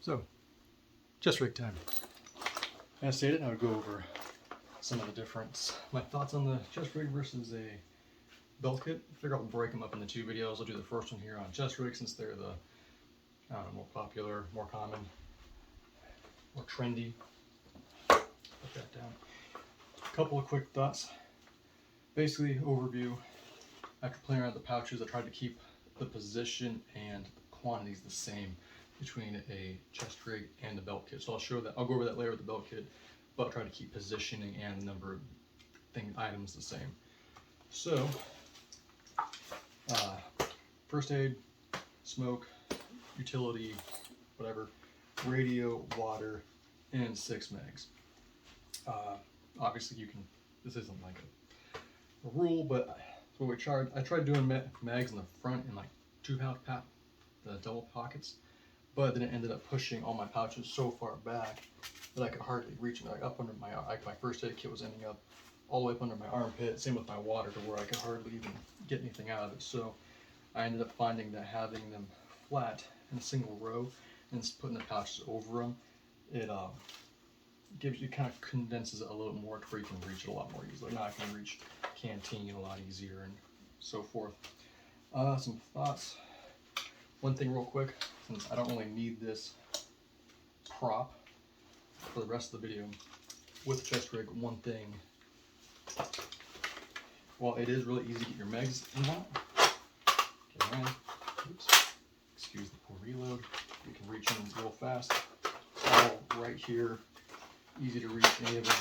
So, chest rig time. As stated, I would go over some of the difference. My thoughts on the chest rig versus a belt kit. I figure I'll break them up into two videos. I'll do the first one here on chest rig since they're the more popular, more common, more trendy. Put that down. A couple of quick thoughts. Basically, overview. After playing around with the pouches, I tried to keep the position and quantities the same between a chest rig and the belt kit. So I'll go over that later with the belt kit, but I'll try to keep positioning and the number of items the same. So, first aid, smoke, utility, whatever, radio, water, and 6 mags. Obviously this isn't like a rule, but what we tried, I tried doing mags in the front in like 2-pouch the double pockets, but then it ended up pushing all my pouches so far back that I could hardly reach them. Like up under my first aid kit was ending up all the way up under my armpit. Same with my water, to where I could hardly even get anything out of it. So I ended up finding that having them flat in a single row and just putting the pouches over them, it gives you, kind of condenses it a little more to where you can reach it a lot more easily. Now I can reach canteen a lot easier and so forth. Some thoughts. One thing real quick, since I don't really need this prop for the rest of the video, with chest rig, one thing, while it is really easy to get your megs in that, get around, oops, excuse the poor reload, you can reach in real fast, it's all right here, easy to reach, any of them,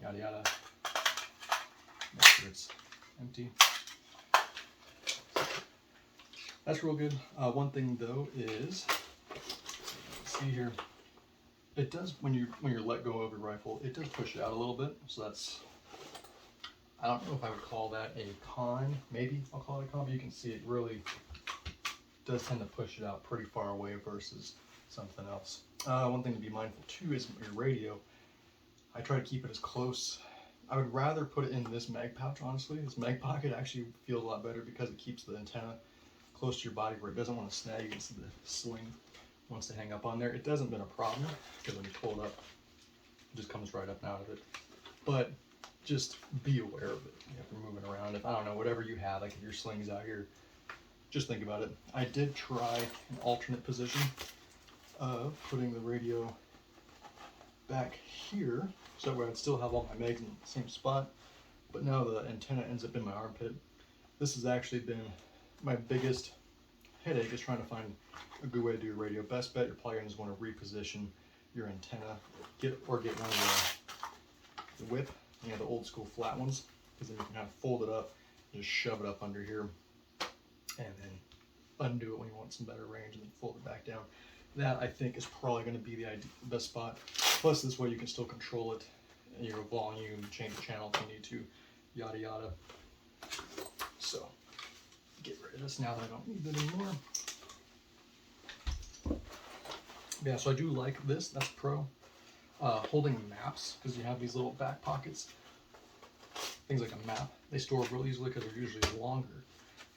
yada yada, make sure it's empty. That's real good. One thing though is, see here, it does, when you let go of your rifle, it does push it out a little bit. So that's, I don't know if I would call that a con. Maybe I'll call it a con, but you can see it really does tend to push it out pretty far away versus something else. One thing to be mindful too is your radio. I try to keep it as close. I would rather put it in this mag pouch, honestly. This mag pocket actually feels a lot better because it keeps the antenna close to your body where it doesn't want to snag against the sling wants to hang up on there. It hasn't been a problem because when you pull it up, it just comes right up and out of it. But just be aware of it if you're moving around. If, I don't know, whatever you have, like if your sling's out here, just think about it. I did try an alternate position of putting the radio back here, so that way I'd still have all my mags in the same spot, but now the antenna ends up in my armpit. This has actually been my biggest headache, is trying to find a good way to do your radio. Best bet, you're probably going to want to reposition your antenna, get one of the whip, the old school flat ones, because then you can kind of fold it up, just shove it up under here, and then undo it when you want some better range, and then fold it back down. That, I think, is probably going to be the best spot. Plus, this way you can still control it, your volume, change the channel if you need to, yada yada. So, get rid of this now that I don't need it anymore. Yeah, so I do like this, that's pro. Holding maps, because you have these little back pockets, things like a map, they store real easily because they're usually longer.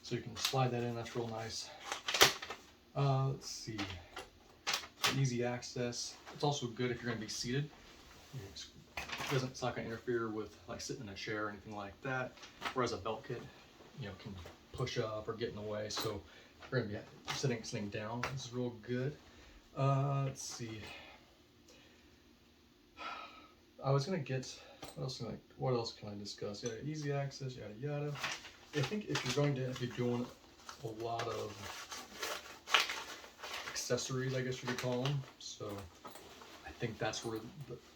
So you can slide that in, that's real nice. Let's see, easy access. It's also good if you're going to be seated. It's not going to interfere with like sitting in a chair or anything like that. Whereas a belt kit, can push up or get in the way. So we're going to be sitting down. This is real good. Let's see. I was going to get, what else can I discuss? Yeah, easy access, yada yada. I think if you're going to be doing a lot of accessories, I guess you could call them. So I think that's where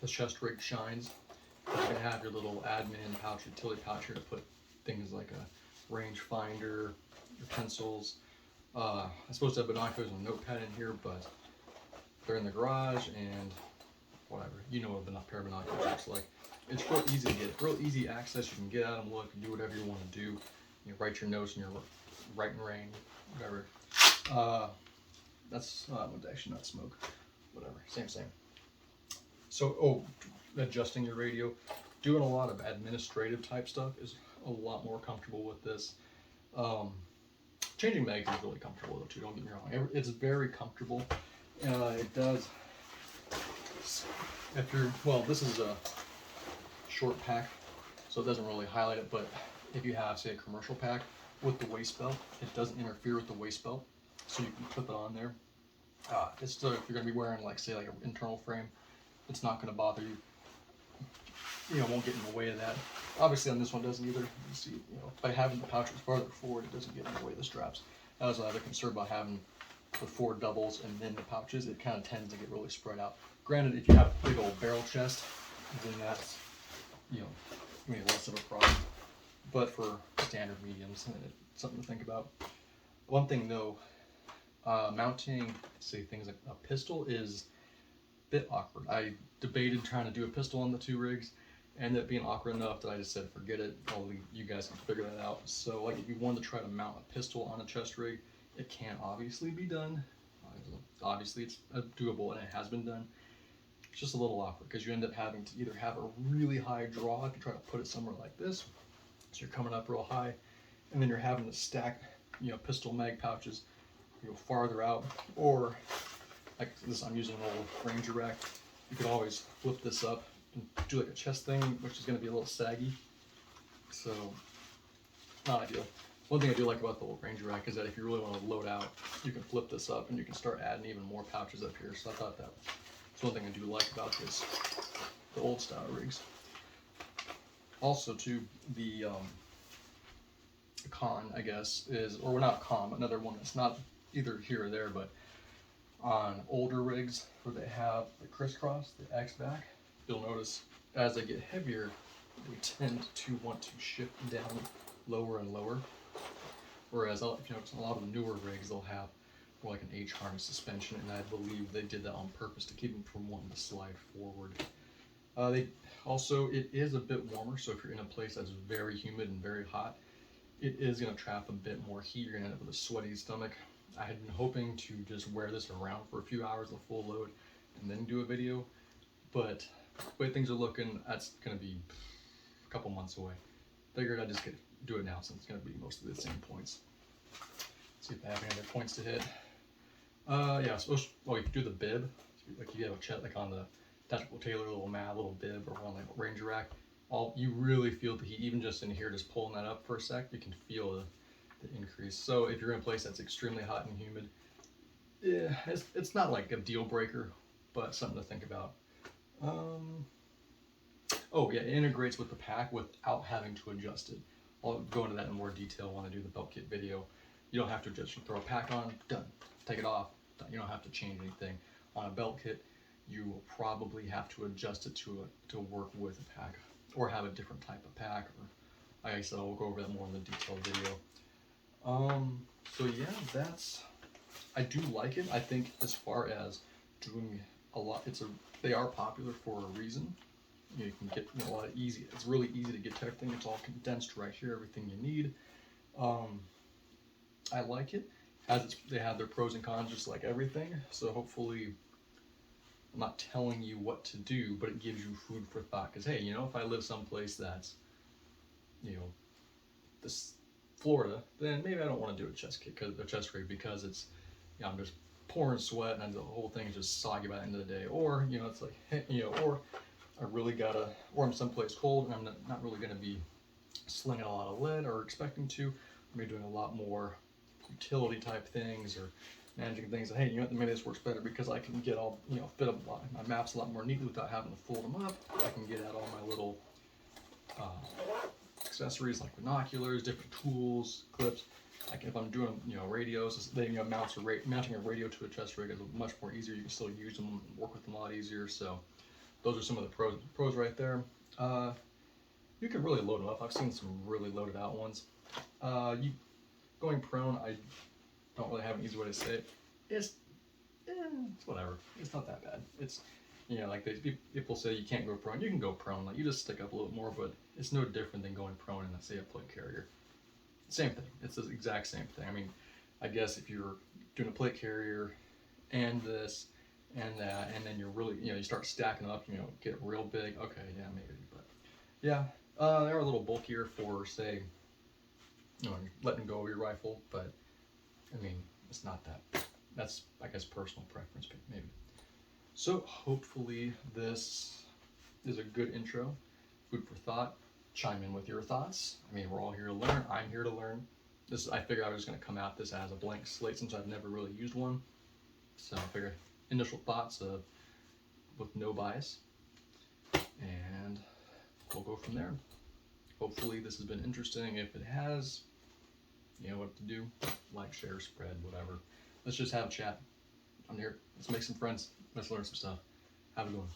the chest rig shines. You can have your little admin pouch, utility pouch here to put things like a range finder, your pencils. I'm supposed to have binoculars and a notepad in here, but they're in the garage and whatever. You know what a pair of binoculars looks like. It's real easy to get, real easy access. You can get at them, look, and do whatever you want to do. Write your notes in your writing range, whatever. That's actually not smoke, whatever, same. So, adjusting your radio, doing a lot of administrative type stuff is a lot more comfortable with this. Changing mags is really comfortable though too, don't get me wrong. It's very comfortable. It does If you're, well, this is a short pack, so it doesn't really highlight it, but if you have, say, a commercial pack with the waist belt, it doesn't interfere with the waist belt, so you can clip it on there. It's still, if you're going to be wearing, like, say, like an internal frame, it's not going to bother you. You know, won't get in the way of that. Obviously on this one doesn't either. You see, you know, by having the pouches farther forward, it doesn't get in the way of the straps. That was another concern about having the 4 doubles and then the pouches. It kind of tends to get really spread out. Granted, if you have a big old barrel chest, then that's, you know, maybe less of a problem. But for standard mediums, it's something to think about. One thing though, mounting, say, things like a pistol is a bit awkward. I debated trying to do a pistol on the 2 rigs, and it being awkward enough that I just said forget it. Probably you guys can figure that out. So like if you wanted to try to mount a pistol on a chest rig, it can obviously be done. Obviously it's doable, and it has been done. It's just a little awkward because you end up having to either have a really high draw if you try to put it somewhere like this, so you're coming up real high, and then you're having to stack, you know, pistol mag pouches, you know, farther out, or like this, I'm using an old Ranger rack. You could always flip this up and do like a chest thing, which is going to be a little saggy, so not ideal. One thing I do like about the old Ranger rack is that if you really want to load out, you can flip this up and you can start adding even more pouches up here. So I thought that's one thing I do like about this, the old style rigs. Also too, the con, I guess, is, or not con, but another one that's not either here or there, but on older rigs where they have the crisscross, the X back, you'll notice as they get heavier, they tend to want to shift down lower and lower. Whereas, if you notice, a lot of the newer rigs, they'll have more like an H harness suspension, and I believe they did that on purpose to keep them from wanting to slide forward. They also, it is a bit warmer, so if you're in a place that's very humid and very hot, it is going to trap a bit more heat. You're going to end up with a sweaty stomach. I had been hoping to just wear this around for a few hours, the full load, and then do a video, but the way things are looking, that's going to be a couple months away. Figured I'd just do it now since it's going to be mostly the same points. Let's see if I have any other points to hit. Yeah, so, well, you can do the bib. Like you have a chet, like on the Tactical Tailor little mat, little bib, or one like Ranger rack. You really feel the heat, even just in here, just pulling that up for a sec, you can feel the increase. So if you're in a place that's extremely hot and humid, yeah, it's not like a deal breaker, but something to think about. Oh yeah, it integrates with the pack without having to adjust it. I'll go into that in more detail when I do the belt kit video. You don't have to adjust. You throw a pack on, done. Take it off, done. You don't have to change anything. On a belt kit, you will probably have to adjust it to work with a pack, or have a different type of pack. Or, like I said, I'll go over that more in the detailed video. So yeah, I do like it. I think as far as doing a lot, they are popular for a reason. You can get a lot of easy. It's really easy to get to everything. It's all condensed right here, everything you need. I like it. They have their pros and cons, just like everything. So hopefully, I'm not telling you what to do, but it gives you food for thought. Because hey, you know, if I live someplace that's, you know, this Florida, then maybe I don't want to do a chest rig because it's, you know, I'm just pouring sweat and the whole thing is just soggy by the end of the day. Or, you know, it's like, you know, or I really gotta, or I'm someplace cold and I'm not really gonna be slinging a lot of lead or expecting to. I'm gonna be doing a lot more utility type things or managing things. Hey, you know what, maybe this works better because I can get all, you know, fit up my maps a lot more neatly without having to fold them up. I can get out all my little accessories like binoculars, different tools, clips. Like if I'm doing, you know, radios, then, you know, mounting a radio to a chest rig is much more easier. You can still use them and work with them a lot easier. So those are some of the pros right there. You can really load them up. I've seen some really loaded out ones. Going prone, I don't really have an easy way to say it. It's whatever. It's not that bad. It's, you know, like people say you can't go prone. You can go prone. Like you just stick up a little more, but it's no different than going prone in, say, a plate carrier. Same thing. It's the exact same thing. I mean, I guess if you're doing a plate carrier and this and that, and then you're really, you know, you start stacking up, you know, get real big. Okay, yeah, maybe, but yeah, they're a little bulkier for, say, you know, letting go of your rifle, but I mean, it's not that. That's, I guess, personal preference, maybe. So hopefully this is a good intro, food for thought. Chime in with your thoughts. I mean, we're all here to learn. I'm here to learn. I figured I was going to come at this as a blank slate since I've never really used one. So I figured initial thoughts with no bias, and we'll go from there. Hopefully this has been interesting. If it has, you know what to do. Like, share, spread, whatever. Let's just have a chat. I'm here. Let's make some friends. Let's learn some stuff. Have a good one.